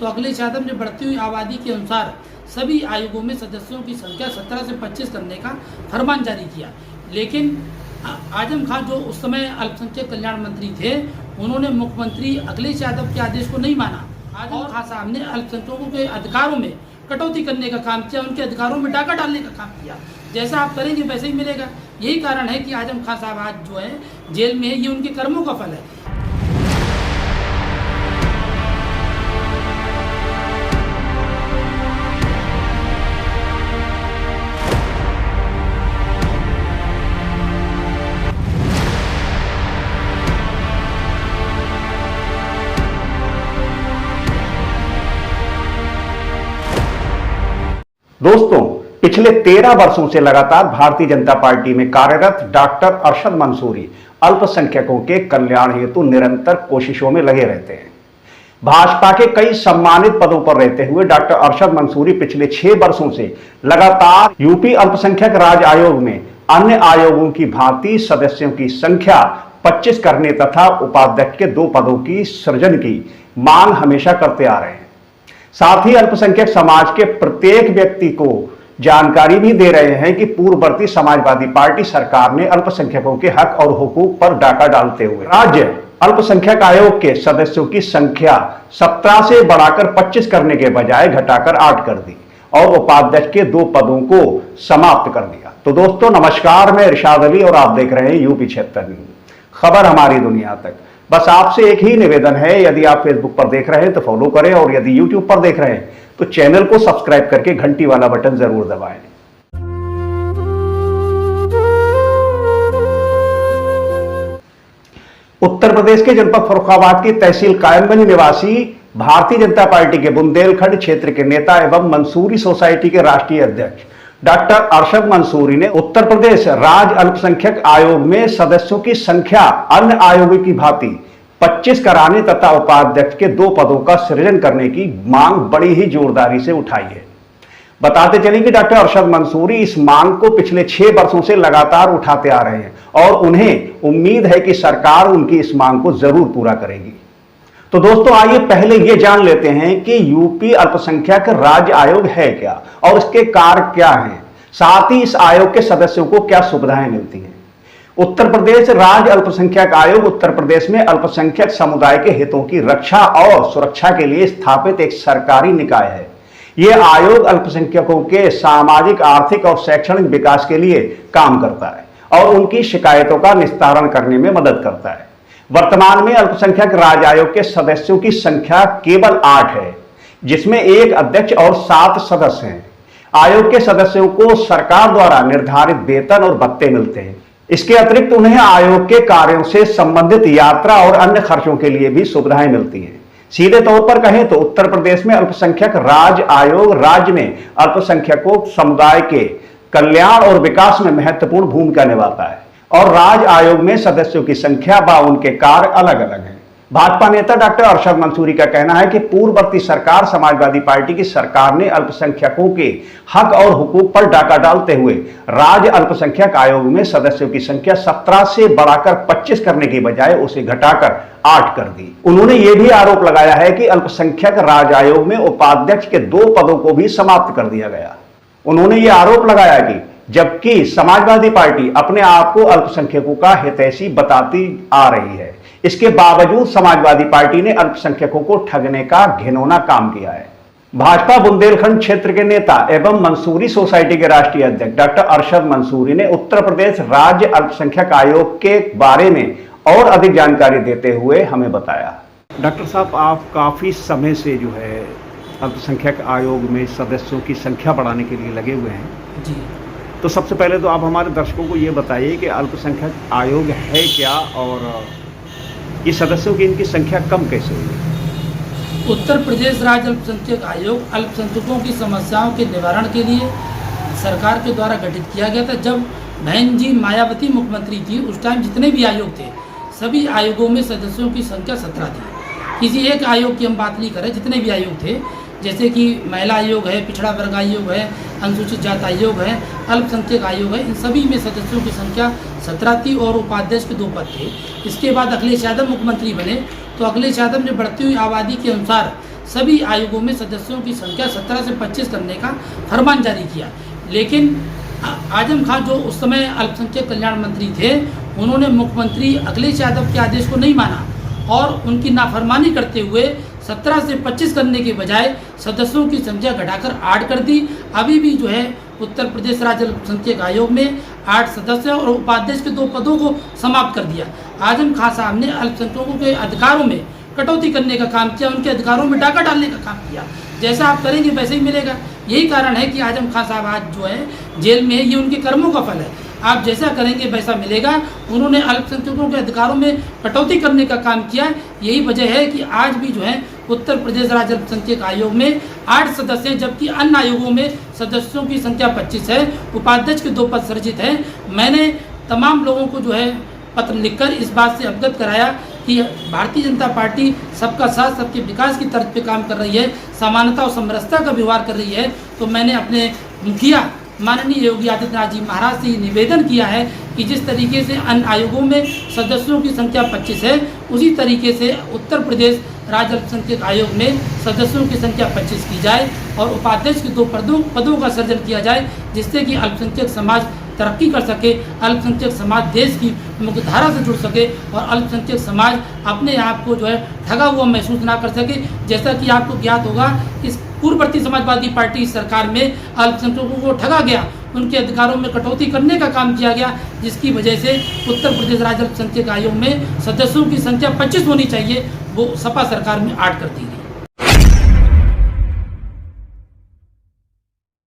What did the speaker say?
तो अखिलेश यादव ने बढ़ती हुई आबादी के अनुसार सभी आयोगों में सदस्यों की संख्या 17 से 25 करने का फरमान जारी किया। लेकिन आजम खान जो उस समय अल्पसंख्यक कल्याण मंत्री थे, उन्होंने मुख्यमंत्री अखिलेश यादव के आदेश को नहीं माना। आजम खान साहब ने अल्पसंख्यकों के अधिकारों में कटौती करने का काम किया, उनके अधिकारों में डाका डालने का काम किया। जैसा आप करेंगे वैसे ही मिलेगा। यही कारण है कि आजम खान साहब आज जो है जेल में है, ये उनके कर्मों का फल है। दोस्तों, पिछले 13 वर्षों से लगातार भारतीय जनता पार्टी में कार्यरत डॉक्टर अरशद मंसूरी अल्पसंख्यकों के कल्याण हेतु निरंतर कोशिशों में लगे रहते हैं। भाजपा के कई सम्मानित पदों पर रहते हुए डॉक्टर अरशद मंसूरी पिछले 6 वर्षों से लगातार यूपी अल्पसंख्यक राज्य आयोग में अन्य आयोगों की भांति सदस्यों की संख्या 25 करने तथा उपाध्यक्ष के 2 पदों की सृजन की मांग हमेशा करते आ रहे हैं। साथ ही अल्पसंख्यक समाज के प्रत्येक व्यक्ति को जानकारी भी दे रहे हैं कि पूर्ववर्ती समाजवादी पार्टी सरकार ने अल्पसंख्यकों के हक और हुकूक पर डाका डालते हुए राज्य अल्पसंख्यक आयोग के सदस्यों की संख्या 17 से बढ़ाकर 25 करने के बजाय घटाकर 8 कर दी और उपाध्यक्ष के 2 पदों को समाप्त कर दिया। तो दोस्तों नमस्कार, मैं इरशाद अली और आप देख रहे हैं यूपी 76 न्यूज़, खबर हमारी दुनिया तक। बस आपसे एक ही निवेदन है, यदि आप फेसबुक पर देख रहे हैं तो फॉलो करें और यदि यूट्यूब पर देख रहे हैं तो चैनल को सब्सक्राइब करके घंटी वाला बटन जरूर दबाएं। उत्तर प्रदेश के जनपद फर्रुखाबाद की तहसील कायमगंज निवासी भारतीय जनता पार्टी के बुंदेलखंड क्षेत्र के नेता एवं मंसूरी सोसाइटी के राष्ट्रीय अध्यक्ष डॉक्टर अरशद मंसूरी ने उत्तर प्रदेश राज्य अल्पसंख्यक आयोग में सदस्यों की संख्या अन्य आयोगों की भांति 25 कराने तथा उपाध्यक्ष के 2 पदों का सृजन करने की मांग बड़ी ही जोरदारी से उठाई है। बताते चलें कि डॉक्टर अरशद मंसूरी इस मांग को पिछले 6 वर्षों से लगातार उठाते आ रहे हैं और उन्हें उम्मीद है कि सरकार उनकी इस मांग को जरूर पूरा करेगी। तो दोस्तों आइए पहले ये जान लेते हैं कि यूपी अल्पसंख्यक राज्य आयोग है क्या और इसके कार्य क्या हैं, साथ ही इस आयोग के सदस्यों को क्या सुविधाएं मिलती हैं। उत्तर प्रदेश राज्य अल्पसंख्यक आयोग उत्तर प्रदेश में अल्पसंख्यक समुदाय के हितों की रक्षा और सुरक्षा के लिए स्थापित एक सरकारी निकाय है। यह आयोग अल्पसंख्यकों के सामाजिक, आर्थिक और शैक्षणिक विकास के लिए काम करता है और उनकी शिकायतों का निस्तारण करने में मदद करता है। वर्तमान में अल्पसंख्यक राज्य आयोग के सदस्यों की संख्या केवल 8 है, जिसमें 1 अध्यक्ष और 7 सदस्य हैं। आयोग के सदस्यों को सरकार द्वारा निर्धारित वेतन और भत्ते मिलते हैं। इसके अतिरिक्त उन्हें आयोग के कार्यों से संबंधित यात्रा और अन्य खर्चों के लिए भी सुविधाएं मिलती हैं। सीधे तौर पर कहें तो उत्तर प्रदेश में अल्पसंख्यक राज्य आयोग राज्य में अल्पसंख्यकों समुदाय के कल्याण और विकास में महत्वपूर्ण भूमिका निभाता है और राज्य आयोग में सदस्यों की संख्या व उनके कार्य अलग अलग हैं। भाजपा नेता डॉक्टर अरशद मंसूरी का कहना है कि पूर्ववर्ती सरकार समाजवादी पार्टी की सरकार ने अल्पसंख्यकों के हक और हुकूक पर डाका डालते हुए राज्य अल्पसंख्यक आयोग में सदस्यों की संख्या 17 से बढ़ाकर 25 करने की बजाय उसे घटाकर 8 कर दी। उन्होंने यह भी आरोप लगाया है कि अल्पसंख्यक राज्य आयोग में उपाध्यक्ष के 2 पदों को भी समाप्त कर दिया गया। उन्होंने यह आरोप लगाया कि जबकि समाजवादी पार्टी अपने आप को अल्पसंख्यकों का हितैषी बताती आ रही है, इसके बावजूद समाजवादी पार्टी ने अल्पसंख्यकों को ठगने का घिनौना काम किया है। भाजपा बुंदेलखंड क्षेत्र के नेता एवं मंसूरी सोसाइटी के राष्ट्रीय अध्यक्ष डॉक्टर अरशद मंसूरी ने उत्तर प्रदेश राज्य अल्पसंख्यक आयोग के बारे में और अधिक जानकारी देते हुए हमें बताया। डॉक्टर साहब, आप काफी समय से जो है अल्पसंख्यक आयोग में सदस्यों की संख्या बढ़ाने के लिए लगे हुए हैं जी। तो सबसे पहले तो आप हमारे दर्शकों को ये बताइए कि अल्पसंख्यक आयोग है क्या और ये सदस्यों की इनकी संख्या कम कैसे हुई। उत्तर प्रदेश राज्य अल्पसंख्यक आयोग अल्पसंख्यकों की समस्याओं के निवारण के लिए सरकार के द्वारा गठित किया गया था। जब बहन जी मायावती मुख्यमंत्री थी उस टाइम जितने भी आयोग थे सभी आयोगों में सदस्यों की संख्या 17 थी। किसी एक आयोग की हम बात नहीं करें, जितने भी आयोग थे जैसे कि महिला आयोग है, पिछड़ा वर्ग आयोग है, अनुसूचित जाति आयोग है, अल्पसंख्यक आयोग है, इन सभी में सदस्यों की संख्या 17 थी और उपाध्यक्ष के 2 पद थे। इसके बाद अखिलेश यादव मुख्यमंत्री बने तो अखिलेश यादव ने बढ़ती हुई आबादी के अनुसार सभी आयोगों में सदस्यों की संख्या 17 से 25 करने का फरमान जारी किया। लेकिन आजम खान जो उस समय अल्पसंख्यक कल्याण मंत्री थे, उन्होंने मुख्यमंत्री अखिलेश यादव के आदेश को नहीं माना और उनकी नाफरमानी करते हुए 17 से 25 करने के बजाय सदस्यों की संख्या घटाकर 8 कर दी। अभी भी जो है उत्तर प्रदेश राज्य अल्पसंख्यक आयोग में 8 सदस्य और उपाध्यक्ष के 2 पदों को समाप्त कर दिया। आजम खान साहब ने अल्पसंख्यकों के अधिकारों में कटौती करने का काम किया, उनके अधिकारों में डाका डालने का काम किया। जैसा आप करेंगे वैसे ही मिलेगा। यही कारण है कि आजम खान साहब आज जो है जेल में है, ये उनके कर्मों का फल है। आप जैसा करेंगे वैसा मिलेगा। उन्होंने अल्पसंख्यकों के अधिकारों में कटौती करने का काम किया। यही वजह है कि आज भी जो है उत्तर प्रदेश राज्य अल्पसंख्यक आयोग में 8 सदस्य हैं, जबकि अन्य आयोगों में सदस्यों की संख्या 25 है, उपाध्यक्ष के 2 पद सृजित हैं। मैंने तमाम लोगों को जो है पत्र लिखकर इस बात से अवगत कराया कि भारतीय जनता पार्टी सबका साथ सबके विकास की तर्ज पे काम कर रही है, समानता और समरसता का व्यवहार कर रही है। तो मैंने अपने मुखिया माननीय योगी आदित्यनाथ जी महाराज से निवेदन किया है कि जिस तरीके से अन्य आयोगों में सदस्यों की संख्या 25 है, उसी तरीके से उत्तर प्रदेश राज्य अल्पसंख्यक आयोग में सदस्यों की संख्या 25 की जाए और उपाध्यक्ष के 2 पदों का सृजन किया जाए, जिससे कि अल्पसंख्यक समाज तरक्की कर सके, अल्पसंख्यक समाज देश की मुख्य धारा से जुड़ सके और अल्पसंख्यक समाज अपने आप को जो है ठगा हुआ महसूस ना कर सके। जैसा कि आपको ज्ञात होगा, इस पूर्ववर्ती समाजवादी पार्टी सरकार में अल्पसंख्यकों को ठगा गया, उनके अधिकारों में कटौती करने का काम किया गया, जिसकी वजह से उत्तर प्रदेश राज्य अल्पसंख्यक आयोग में सदस्यों की संख्या 25 होनी चाहिए, वो सपा सरकार में 8 कर दी गई।